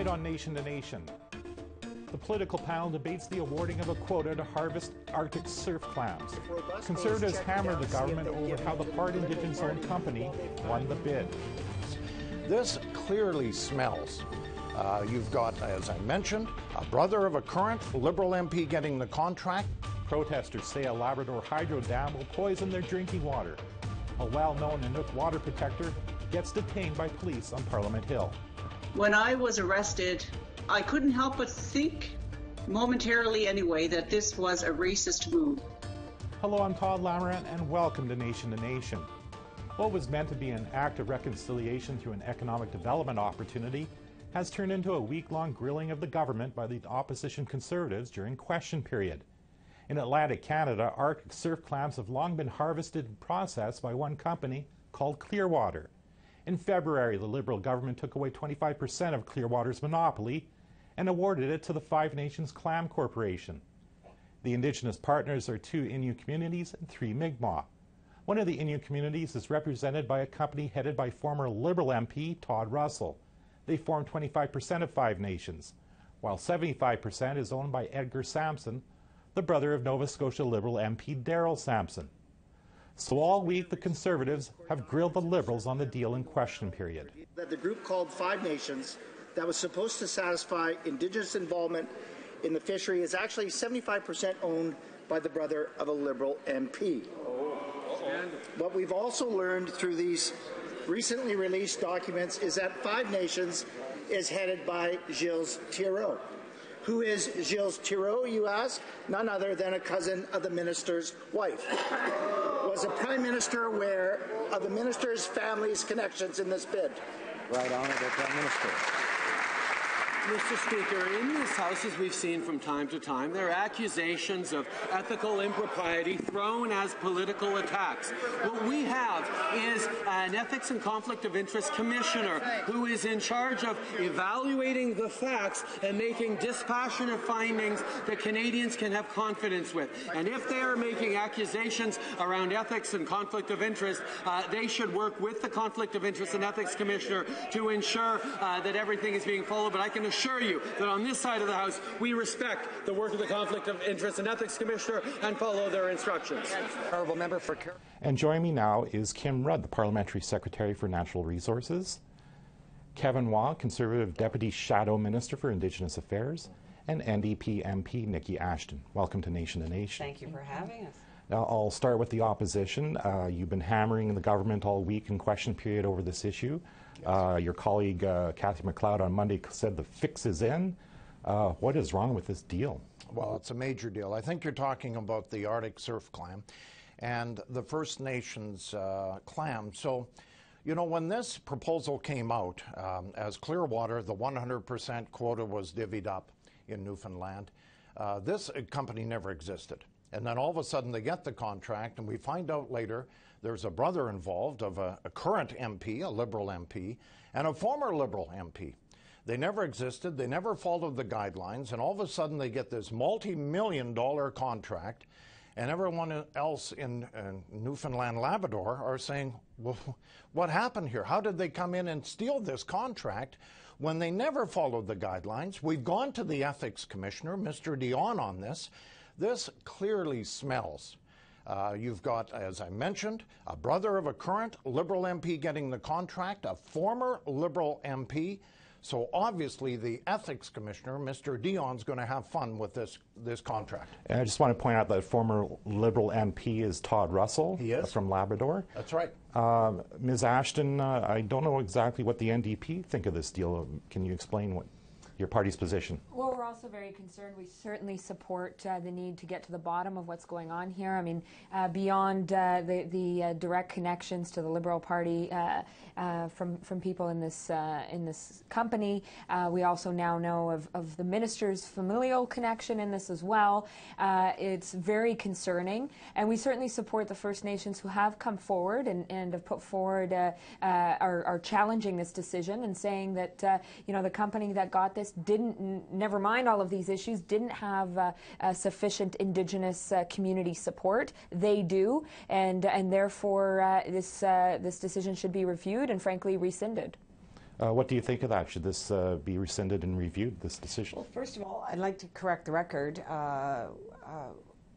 Tonight on Nation to Nation, the political panel debates the awarding of a quota to harvest Arctic surf clams. Conservatives hammer the government over how the part Indigenous-owned company won the bid. This clearly smells. You've got, as I mentioned, a brother of a current Liberal MP getting the contract. Protesters say a Labrador hydro dam will poison their drinking water. A well-known Inuk water protector gets detained by police on Parliament Hill. When I was arrested, I couldn't help but think, momentarily anyway, that this was a racist move. Hello, I'm Todd Lamarant, and welcome to Nation to Nation. What was meant to be an act of reconciliation through an economic development opportunity has turned into a week-long grilling of the government by the opposition Conservatives during question period. In Atlantic Canada, Arctic surf clams have long been harvested and processed by one company called Clearwater. In February, the Liberal government took away 25% of Clearwater's monopoly and awarded it to the Five Nations Clam Corporation. The Indigenous partners are 2 Innu communities and 3 Mi'kmaq. One of the Innu communities is represented by a company headed by former Liberal MP Todd Russell. They form 25% of Five Nations, while 75% is owned by Edgar Sampson, the brother of Nova Scotia Liberal MP Daryl Sampson. So all week, the Conservatives have grilled the Liberals on the deal in question period. That the group called Five Nations, that was supposed to satisfy Indigenous involvement in the fishery, is actually 75% owned by the brother of a Liberal MP. What we've also learned through these recently released documents is that Five Nations is headed by Gilles Thieriot. Who is Gilles Thieriot, you ask? None other than a cousin of the minister's wife. Was the Prime Minister aware of the minister's family's connections in this bid? Right, Honourable Prime Minister. Mr. Speaker, in this House, as we've seen from time to time, there are accusations of ethical impropriety thrown as political attacks. What we have is an Ethics and Conflict of Interest Commissioner who is in charge of evaluating the facts and making dispassionate findings that Canadians can have confidence with. And if they are making accusations around ethics and conflict of interest, they should work with the Conflict of Interest and Ethics Commissioner to ensure that everything is being followed. But I can assure you that on this side of the House, we respect the work of the Conflict of Interest and Ethics Commissioner and follow their instructions. Honourable Member for And joining me now is Kim Rudd, the Parliamentary Secretary for Natural Resources, Kevin Waugh, Conservative Deputy Shadow Minister for Indigenous Affairs, and NDP MP Nikki Ashton. Welcome to Nation to Nation. Thank you for having us. Now, I'll start with the opposition. You've been hammering the government all week in question period over this issue. Your colleague, Cathy McLeod, on Monday said the fix is in. What is wrong with this deal? Well, it's a major deal. I think you're talking about the Arctic surf clam and the First Nations clam. So, you know, when this proposal came out, as Clearwater, the 100% quota was divvied up in Newfoundland, this company never existed. And then all of a sudden they get the contract, and we find out later there's a brother involved of a current MP, a Liberal MP, and a former Liberal MP. They never existed, they never followed the guidelines, and all of a sudden they get this multi-million-dollar contract, and everyone else in Newfoundland, Labrador are saying, well, what happened here? How did they come in and steal this contract when they never followed the guidelines? We've gone to the Ethics Commissioner, Mr. Dion, on this. This clearly smells. You've got, as I mentioned, a brother of a current Liberal MP getting the contract, a former Liberal MP. So obviously the Ethics Commissioner, Mr. Dion's going to have fun with this contract. And I just want to point out that former Liberal MP is Todd Russell. He is. From Labrador. That's right. Ms. Ashton, I don't know exactly what the NDP think of this deal. Can you explain what your party's position? Well, we're also very concerned. We certainly support the need to get to the bottom of what's going on here. I mean, beyond the direct connections to the Liberal Party from people in this company, we also now know of the minister's familial connection in this as well. It's very concerning, and we certainly support the First Nations who have come forward and have put forward are challenging this decision and saying that you know, the company that got this didn't, never mind all of these issues, didn't have sufficient Indigenous community support. They do, and therefore this decision should be reviewed and frankly rescinded. What do you think of that? Should this be rescinded and reviewed, this decision? Well, first of all, I'd like to correct the record.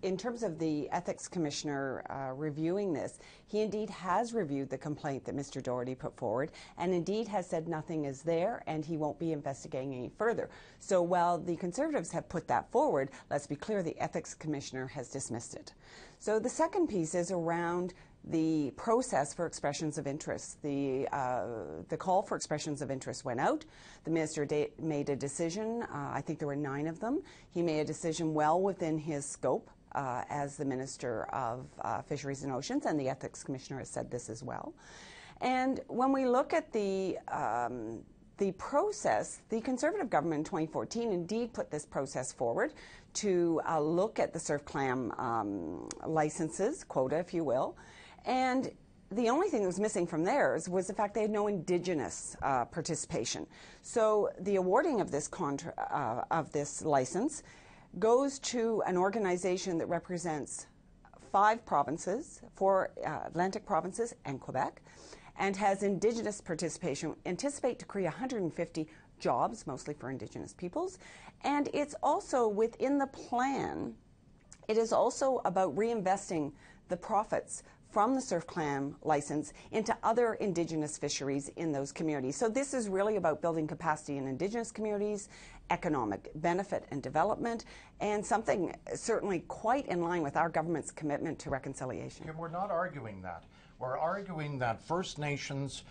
In terms of the Ethics Commissioner reviewing this, he indeed has reviewed the complaint that Mr. Doherty put forward and indeed has said nothing is there and he won't be investigating any further. So while the Conservatives have put that forward, let's be clear, the Ethics Commissioner has dismissed it. So the second piece is around the process for expressions of interest. The call for expressions of interest went out. The minister made a decision. I think there were 9 of them. He made a decision well within his scope as the Minister of Fisheries and Oceans, and the Ethics Commissioner has said this as well. And when we look at the process, the Conservative government in 2014 indeed put this process forward to look at the surf clam licenses, quota, if you will. And the only thing that was missing from theirs was the fact they had no Indigenous participation. So the awarding of this license goes to an organization that represents 5 provinces, 4 Atlantic provinces and Quebec, and has Indigenous participation. Anticipate to create 150 jobs, mostly for Indigenous peoples. And it's also within the plan, it is also about reinvesting the profits from the surf clam license into other Indigenous fisheries in those communities. So this is really about building capacity in Indigenous communities, economic benefit and development, and something certainly quite in line with our government's commitment to reconciliation. Yeah, we're not arguing that. We're arguing that First Nations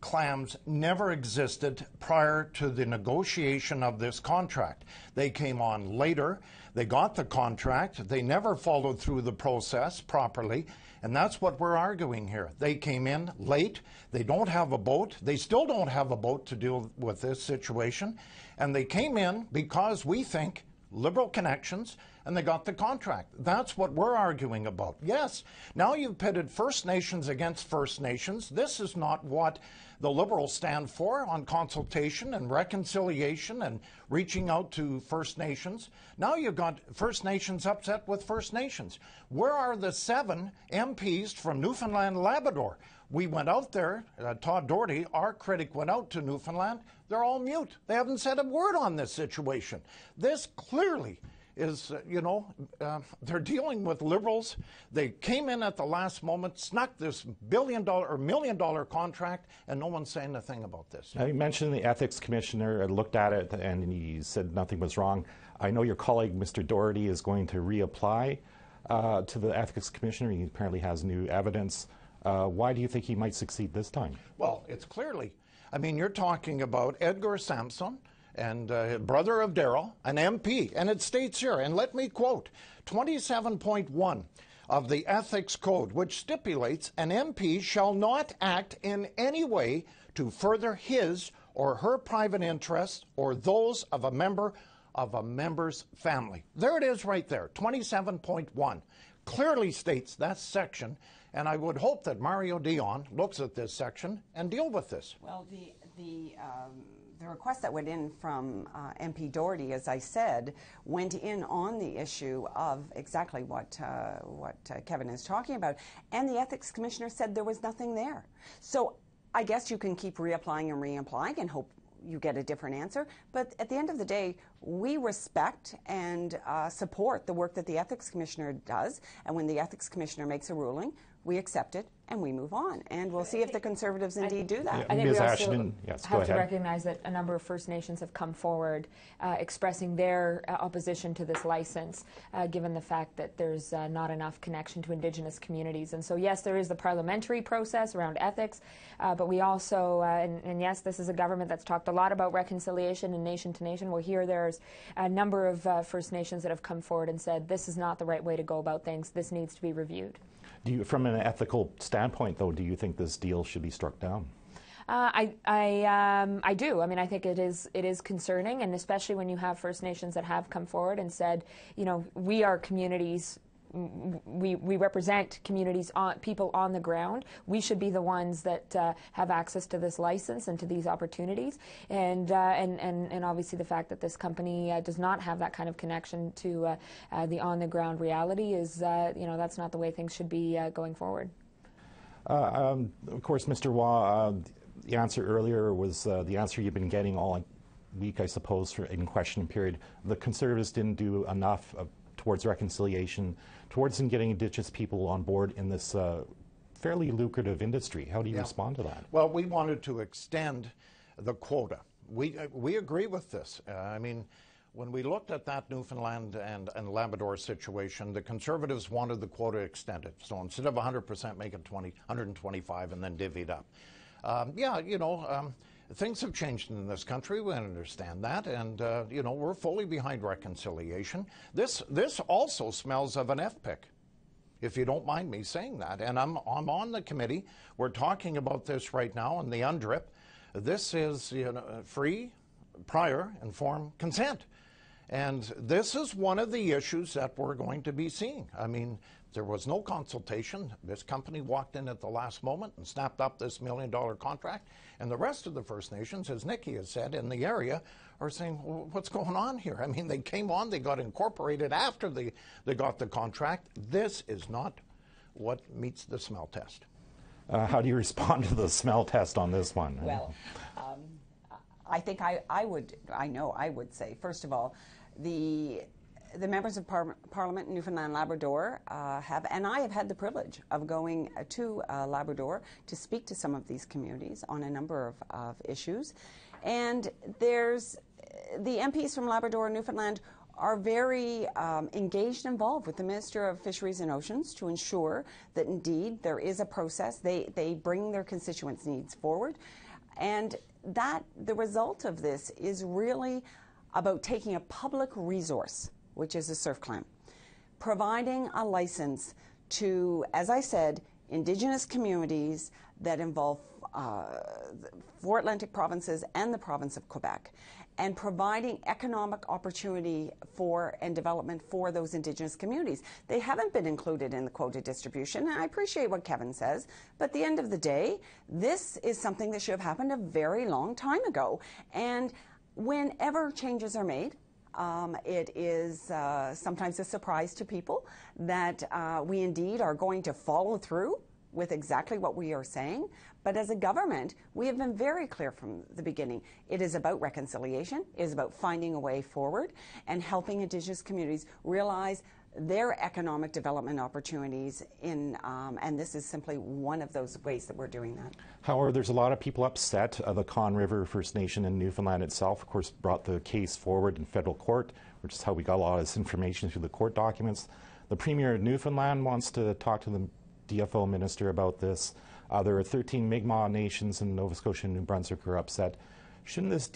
clams never existed prior to the negotiation of this contract. They came on later. They got the contract. They never followed through the process properly. And that's what we're arguing here. They came in late. They don't have a boat. They still don't have a boat to deal with this situation. And they came in because we think Liberal connections, and they got the contract. That's what we're arguing about. Yes, now you've pitted First Nations against First Nations. This is not what the Liberals stand for on consultation and reconciliation and reaching out to First Nations. Now you've got First Nations upset with First Nations. Where are the 7 MPs from Newfoundland and Labrador? We went out there, Todd Doherty, our critic, went out to Newfoundland. They're all mute. They haven't said a word on this situation. This clearly is, they're dealing with Liberals. They came in at the last moment, snuck this $1 million contract, and no one's saying a thing about this. You mentioned the Ethics Commissioner looked at it and he said nothing was wrong. I know your colleague, Mr. Doherty, is going to reapply to the Ethics Commissioner. He apparently has new evidence. Why do you think he might succeed this time? Well, it's clearly, you're talking about Edgar Sampson and brother of Darrell, an MP, and it states here, and let me quote, 27.1 of the Ethics Code, which stipulates an MP shall not act in any way to further his or her private interests or those of a member of a member's family. There it is right there, 27.1. Clearly states that section, and I would hope that Mario Dion looks at this section and deal with this. Well, the request that went in from MP Doherty, as I said, went in on the issue of exactly what Kevin is talking about, and the Ethics Commissioner said there was nothing there. So I guess you can keep reapplying and reapplying and hope you get a different answer, but at the end of the day, we respect and support the work that the Ethics Commissioner does, and when the Ethics Commissioner makes a ruling, we accept it and we move on, and we'll see if the Conservatives indeed do that. I think we also have to recognize that a number of First Nations have come forward expressing their opposition to this license, given the fact that there's not enough connection to Indigenous communities. And so, yes, there is the parliamentary process around ethics, but we also, and yes, this is a government that's talked a lot about reconciliation and nation to nation. Well, here there's a number of First Nations that have come forward and said this is not the right way to go about things. This needs to be reviewed. From an ethical standpoint, though, do you think this deal should be struck down? I do. I think it is concerning, and especially when you have First Nations that have come forward and said, we are communities. We represent communities, people on the ground. We should be the ones that have access to this license and to these opportunities. And obviously the fact that this company does not have that kind of connection to the on-the-ground reality is, that's not the way things should be going forward. Of course, Mr. Waugh, the answer earlier was the answer you've been getting all week, I suppose, in question period. The Conservatives didn't do enough towards reconciliation, towards getting Indigenous people on board in this fairly lucrative industry. How do you respond to that? Well, we wanted to extend the quota. We agree with this. I mean, when we looked at that Newfoundland and Labrador situation, the Conservatives wanted the quota extended. So instead of 100%, make it 125 and then divvy it up. Things have changed in this country. We understand that, and we're fully behind reconciliation. This also smells of an FPIC, if you don't mind me saying that. And I'm on the committee. We're talking about this right now in the UNDRIP. This is free, prior, informed consent. And this is one of the issues that we're going to be seeing. I mean, there was no consultation. This company walked in at the last moment and snapped up this $1 million contract. And the rest of the First Nations, as Nikki has said, in the area are saying, well, what's going on here? I mean, they came on, they got incorporated after they got the contract. This is not what meets the smell test. How do you respond to the smell test on this one? Well, I think I would say, first of all, the members of Parliament in Newfoundland Labrador have, and I have had the privilege of going to Labrador to speak to some of these communities on a number of issues. And there's the MPs from Labrador and Newfoundland are very engaged and involved with the Minister of Fisheries and Oceans to ensure that indeed there is a process. They bring their constituents' needs forward. And that the result of this is really about taking a public resource, which is a surf clam, providing a license to, as I said, Indigenous communities that involve 4 Atlantic provinces and the province of Quebec, and providing economic opportunity and development for those Indigenous communities. They haven't been included in the quota distribution, and I appreciate what Kevin says, but at the end of the day, this is something that should have happened a very long time ago. And whenever changes are made, it is sometimes a surprise to people that we indeed are going to follow through with exactly what we are saying. But as a government, we have been very clear from the beginning. It is about reconciliation. It is about finding a way forward and helping Indigenous communities realize their economic development opportunities and this is simply one of those ways that we're doing that. However, there's a lot of people upset. The Conn River First Nation in Newfoundland itself, of course, brought the case forward in federal court, which is how we got a lot of this information through the court documents. The Premier of Newfoundland wants to talk to the DFO minister about this. There are 13 Mi'kmaq nations in Nova Scotia and New Brunswick who are upset. Shouldn't this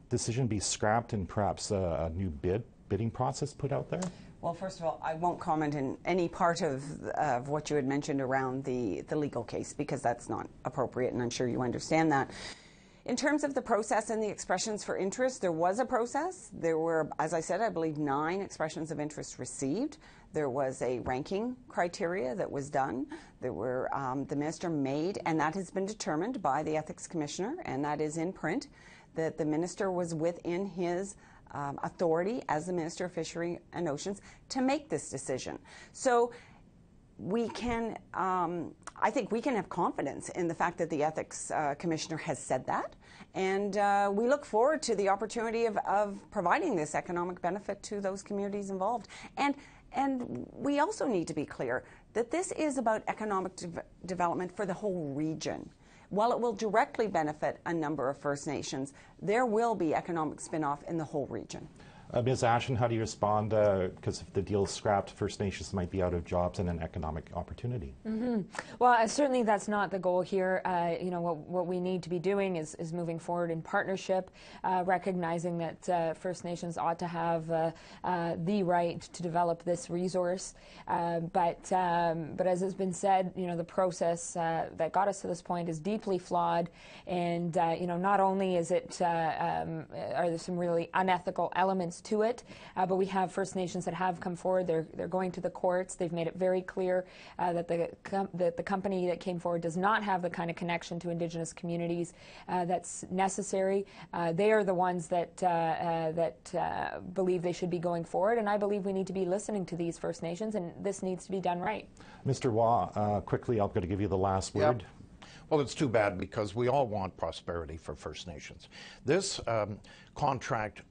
decision be scrapped and perhaps a new bidding process put out there? Well, first of all, I won't comment in any part of what you had mentioned around the legal case, because that's not appropriate, and I'm sure you understand that. In terms of the process and the expressions for interest, there was a process. There were, as I said, I believe 9 expressions of interest received. There was a ranking criteria that was done. There were, the minister made, and that has been determined by the Ethics Commissioner, and that is in print, that the minister was within his authority as the Minister of Fishery and Oceans to make this decision. So we can, I think we can have confidence in the fact that the Ethics Commissioner has said that, and we look forward to the opportunity of providing this economic benefit to those communities involved. And we also need to be clear that this is about economic development for the whole region. While it will directly benefit a number of First Nations, there will be economic spin-off in the whole region. Ms. Ashton, how do you respond? Because if the deal is scrapped, First Nations might be out of jobs and an economic opportunity. Mm-hmm. Well, certainly that's not the goal here. What we need to be doing is moving forward in partnership, recognizing that First Nations ought to have the right to develop this resource. But as has been said, the process that got us to this point is deeply flawed, and not only is it are there some really unethical elements to it, but we have First Nations that have come forward. They're going to the courts. They've made it very clear that the company that came forward does not have the kind of connection to Indigenous communities that's necessary. They are the ones that believe they should be going forward, and I believe we need to be listening to these First Nations, and this needs to be done right. Mr. Waugh, quickly, I'm going to give you the last word. Yep. Well, it's too bad because we all want prosperity for First Nations. This contract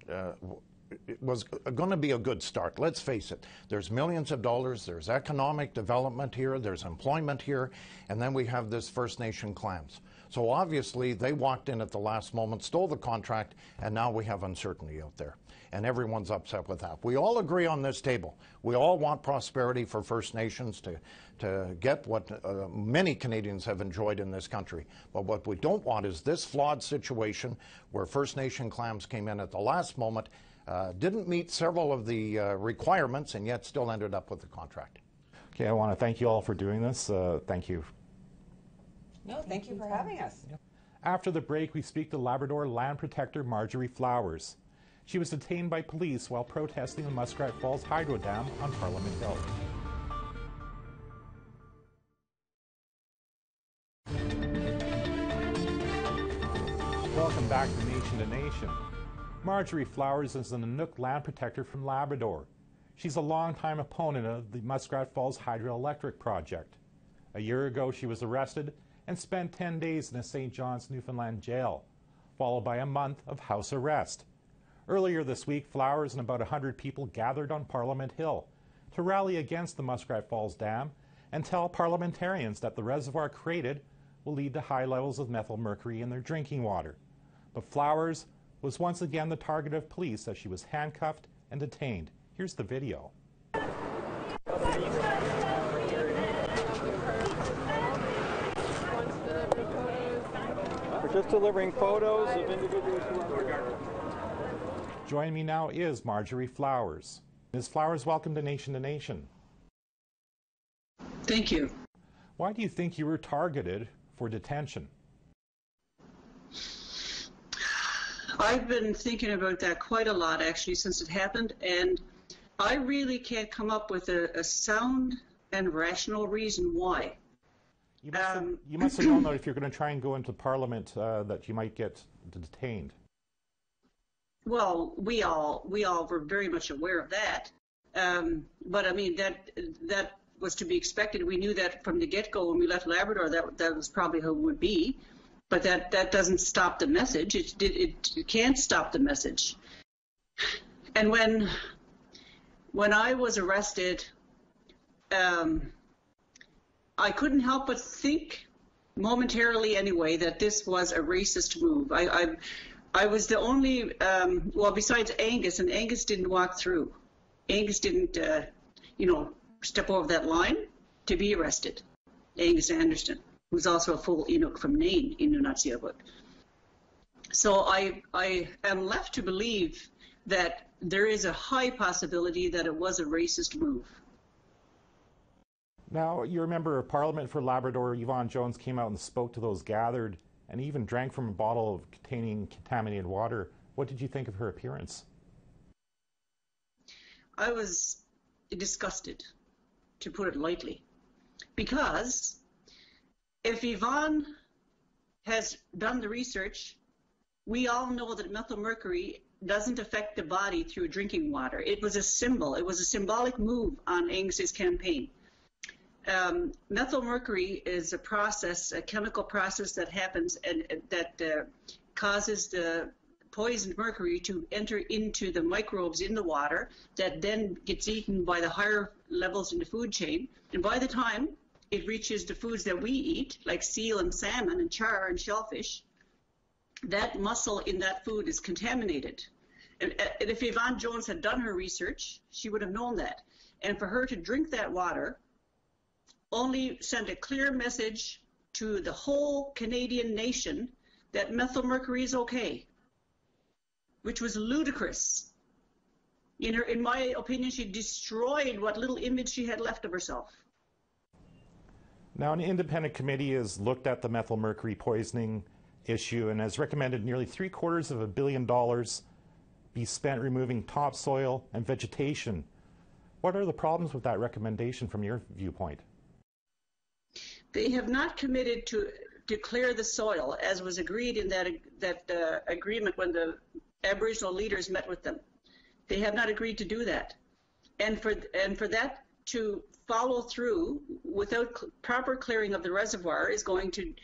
was going to be a good start. Let's face it. There's millions of dollars, there's economic development here, there's employment here, and then we have this First Nation clams. So obviously they walked in at the last moment, stole the contract, and now we have uncertainty out there. And everyone's upset with that. We all agree on this table. We all want prosperity for First Nations to get what many Canadians have enjoyed in this country. But what we don't want is this flawed situation where First Nation clams came in at the last moment, didn't meet several of the requirements, and yet still ended up with the contract. Okay, I want to thank you all for doing this. Thank you. No, thank you for having us. After the break, we speak to Labrador land protector Marjorie Flowers. She was detained by police while protesting the Muskrat Falls Hydro Dam on Parliament Hill. Welcome back to Nation to Nation. Marjorie Flowers is an Inuk land protector from Labrador. She's a longtime opponent of the Muskrat Falls Hydroelectric project. A year ago, she was arrested and spent 10 days in a St. John's, Newfoundland jail, followed by a month of house arrest. Earlier this week, Flowers and about 100 people gathered on Parliament Hill to rally against the Muskrat Falls Dam and tell parliamentarians that the reservoir created will lead to high levels of methylmercury in their drinking water. But Flowers was once again the target of police as she was handcuffed and detained. Here's the video. We're just delivering photos of individuals who are... Joining me now is Marjorie Flowers. Ms. Flowers, welcome to Nation to Nation. Thank you. Why do you think you were targeted for detention? I've been thinking about that quite a lot, actually, since it happened, and I really can't come up with a sound and rational reason why. You must have known that if you're going to try and go into Parliament that you might get detained. Well, we all were very much aware of that, but I mean that was to be expected. We knew that from the get-go when we left Labrador. That was probably how it would be, but that doesn't stop the message. It can't stop the message. And when I was arrested, I couldn't help but think momentarily, anyway, that this was a racist move. I was the only, well, besides Angus, and Angus didn't walk through. Angus didn't, step over that line to be arrested. Angus Anderson, who's also a full Inuk from Nain in Nunatsiavut. So I am left to believe that there is a high possibility that it was a racist move. Now, your member of Parliament for Labrador, Yvonne Jones, came out and spoke to those gathered and even drank from a bottle containing contaminated water. What did you think of her appearance? I was disgusted, to put it lightly, because if Yvonne has done the research, we all know that methylmercury doesn't affect the body through drinking water. It was a symbol. It was a symbolic move on Angus's campaign. Methylmercury is a chemical process that happens and that causes the poisoned mercury to enter into the microbes in the water that then gets eaten by the higher levels in the food chain. And by the time it reaches the foods that we eat, like seal and salmon and char and shellfish, that mussel in that food is contaminated. And if Yvonne Jones had done her research, she would have known that. And for her to drink that water only sent a clear message to the whole Canadian nation that methylmercury is okay, which was ludicrous. In my opinion, she destroyed what little image she had left of herself. Now, an independent committee has looked at the methylmercury poisoning issue and has recommended nearly $750 million be spent removing topsoil and vegetation. What are the problems with that recommendation from your viewpoint? They have not committed to clear the soil, as was agreed in that agreement when the Aboriginal leaders met with them. They have not agreed to do that, and for that to follow through without proper clearing of the reservoir is going to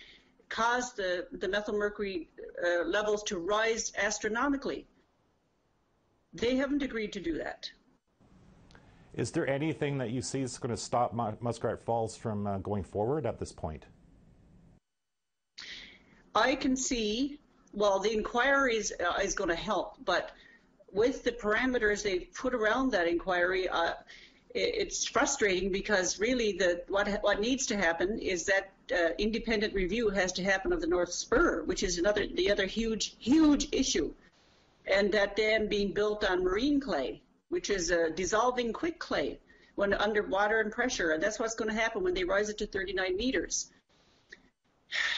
cause the methylmercury levels to rise astronomically. They haven't agreed to do that. Is there anything that you see is going to stop Muskrat Falls from going forward at this point? I can see, well, the inquiry is going to help, but with the parameters they've put around that inquiry, it's frustrating because really what needs to happen is that independent review has to happen of the North Spur, which is the other huge issue, and that dam being built on marine clay, which is a dissolving quick clay when under water and pressure, and that's what's going to happen when they rise it to 39 meters.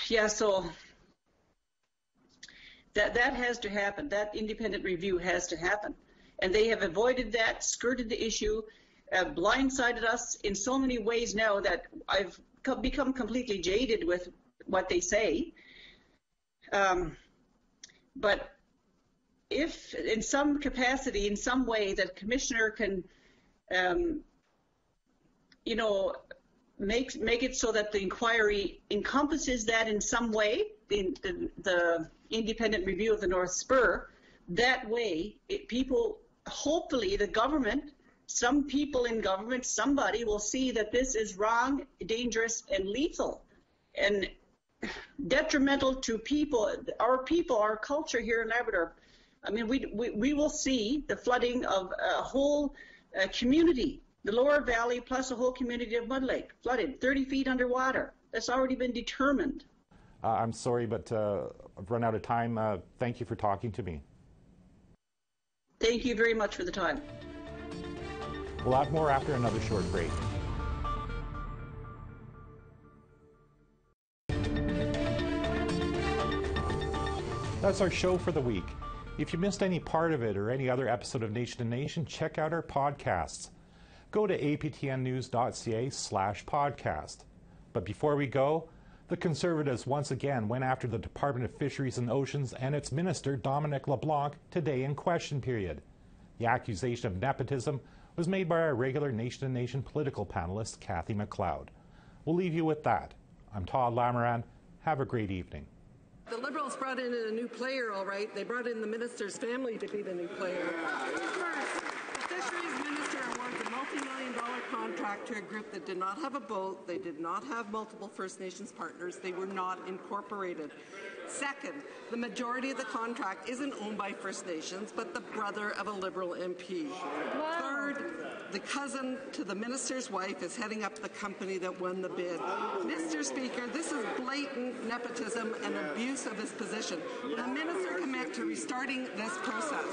Yeah, so that has to happen. That independent review has to happen, and they have avoided that, skirted the issue, blindsided us in so many ways now that I've become completely jaded with what they say. But if in some capacity, in some way, that commissioner can, make it so that the inquiry encompasses that in some way, the independent review of the North Spur, that way, hopefully the government, some people in government, somebody will see that this is wrong, dangerous, and lethal, and detrimental to our culture here in Labrador. I mean, we will see the flooding of a whole community, the lower valley plus a whole community of Mud Lake, flooded 30 feet underwater. That's already been determined. I'm sorry, but I've run out of time. Thank you for talking to me. Thank you very much for the time. We'll have more after another short break. That's our show for the week. If you missed any part of it or any other episode of Nation to Nation, check out our podcasts. Go to aptnnews.ca/podcast. But before we go, the Conservatives once again went after the Department of Fisheries and Oceans and its minister, Dominic LeBlanc, today in question period. The accusation of nepotism was made by our regular Nation to Nation political panelist, Cathy McLeod. We'll leave you with that. I'm Todd Lamoran. Have a great evening. The Liberals brought in a new player, all right. They brought in the minister's family to be the new player. First, the fisheries minister awards a multi-million-dollar contract to a group that did not have a boat, they did not have multiple First Nations partners, they were not incorporated. Second, the majority of the contract isn't owned by First Nations, but the brother of a Liberal MP. Wow. Third, the cousin to the minister's wife is heading up the company that won the bid. Mr. Speaker, this is blatant nepotism and abuse of his position. Will the minister commit to restarting this process?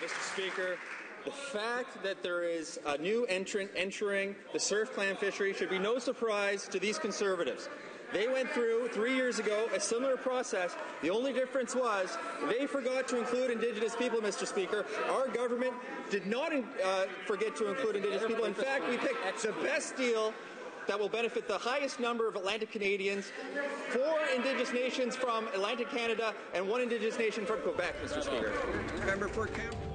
Mr. Speaker, the fact that there is a new entrant entering the surf clam fishery should be no surprise to these Conservatives. They went through 3 years ago a similar process. The only difference was they forgot to include Indigenous people, Mr. Speaker. Our government did not forget to include Indigenous people. In fact, we picked the best deal that will benefit the highest number of Atlantic Canadians, 4 Indigenous nations from Atlantic Canada and 1 Indigenous nation from Quebec, Mr. Speaker. Member for Campbell.